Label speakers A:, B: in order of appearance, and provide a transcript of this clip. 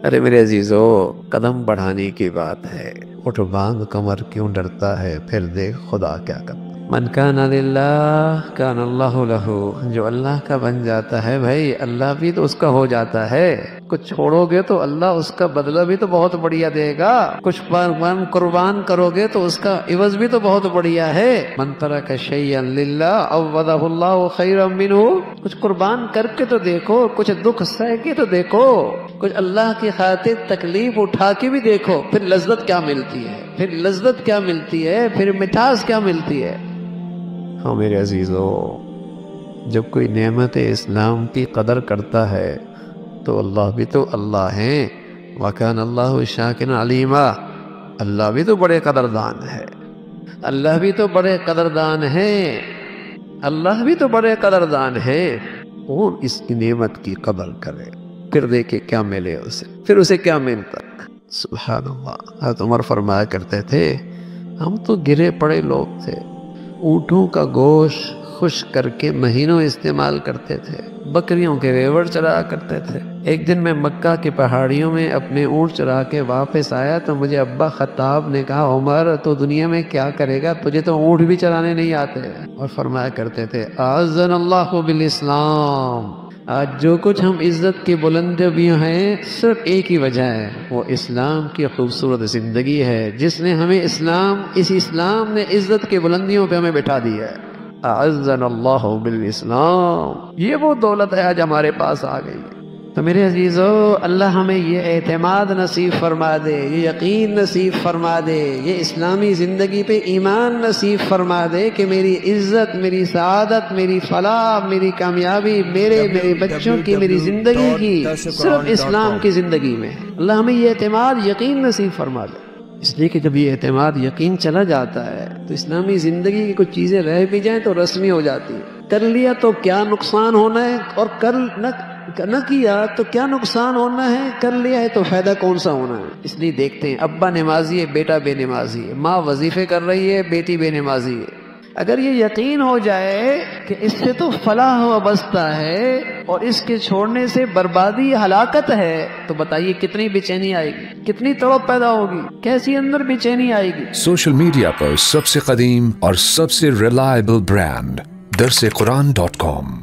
A: ارے میرے عزیزو، قدم بڑھانے کی بات ہے، اٹھ باندھ کمر کیوں ڈرتا ہے، پھر دیکھ خدا کیا کرتا۔ من کان للہ کان اللہ لہ، جو اللہ کا بن جاتا ہے بھائی، اللہ بھی تو اس کا ہو جاتا ہے۔ کچھ چھوڑو گے تو اللہ اس کا بدلہ بھی تو بہت بڑھیا دے گا، کچھ قربان کرو گے تو اس کا عوض بھی تو بہت بڑھیا ہے۔ من ترک شیئا للہ عوضہ اللہ خیرا منہ، کچھ قربان کر کے تو دیکھو، کچھ دکھ سہ کے تو دیکھو، کچھ اللہ کی خاطر تکلیف اٹھا کے بھی دیکھو، پھر لذت کیا ملتی ہے، پھر لذت کیا ملتی ہے، پھر مٹھاس کیا ملتی ہے۔ ہاں میرے عزیزو، جب کوئی نعمت اسلام کی قدر کرتا ہے تو اللہ بھی تو اللہ ہیں، وَكَانَ اللَّهُ شَاكِرًا عَلِيمًا، اللہ بھی تو بڑے قدردان ہے، اللہ بھی تو بڑے قدردان ہیں، اللہ بھی تو بڑے قدردان ہیں۔ کون اس کی نعمت کی قدر کرے، پھر دیکھے کیا ملے اسے، پھر اسے کیا ملتا۔ سبحان اللہ، حضرت عمر فرمایا کرتے تھے، ہم تو گرے پڑے لوگ تھے، اونٹوں کا گوشت خشک کر کے مہینوں استعمال کرتے تھے، بکریوں کے ریوڑ چرایا کرتے تھے۔ ایک دن میں مکہ کی پہاڑیوں میں اپنے اونٹ چرا کے واپس آیا تو مجھے ابا خطاب نے کہا، عمر تو دنیا میں کیا کرے گا، تجھے تو اونٹ بھی چرانے نہیں آتے۔ اور فرمایا کرتے تھے، اعزنا اللہ بالاسلام، آج جو کچھ ہم عزت کی بلندیوں بھی ہیں، صرف ایک ہی وجہ ہے، وہ اسلام کی خوبصورت زندگی ہے، جس نے ہمیں اس اسلام نے عزت کی بلندیوں پہ ہمیں بٹھا دیا ہے۔ اعزنا اللہ بالاسلام، یہ وہ دولت ہے آج ہمارے پاس آ گئی ہے۔ تو میرے عزیزو، اللہ ہمیں یہ اعتماد نصیب فرما دے، یہ یقین نصیب فرما دے، یہ اسلامی زندگی پہ ایمان نصیب فرما دے کہ میری عزت، میری سعادت، میری فلاح، میری کامیابی، میرے بچوں کی، میری زندگی کی صرف اسلام کی زندگی میں ہے۔ اللہ ہمیں یہ اعتماد یقین نصیب فرما دے، اس لیے کہ جب یہ اعتماد یقین چلا جاتا ہے تو اسلامی زندگی کی کچھ چیزیں رہ بھی جائیں تو رسمی ہو جاتی ہیں۔ کر لیا تو کیا نقصان ہونا ہے، اور نہ کیا تو کیا نقصان ہونا ہے، کر لیا ہے تو فائدہ کون سا ہونا ہے۔ اس لیے دیکھتے ہیں، ابا نمازی ہے، بیٹا بے نمازی ہے، ماں وظیفے کر رہی ہے، بیٹی بے نمازی ہے۔ اگر یہ یقین ہو جائے کہ اس سے تو فلاح وابستہ ہے اور اس کے چھوڑنے سے بربادی، ہلاکت ہے، تو بتائیے کتنی بے چینی آئے گی، کتنی تڑپ پیدا ہوگی، کیسی اندر بے چینی آئے گی۔
B: سوشل میڈیا پر سب سے قدیم اور سب سے ریلائبل برانڈ درسقرآن.com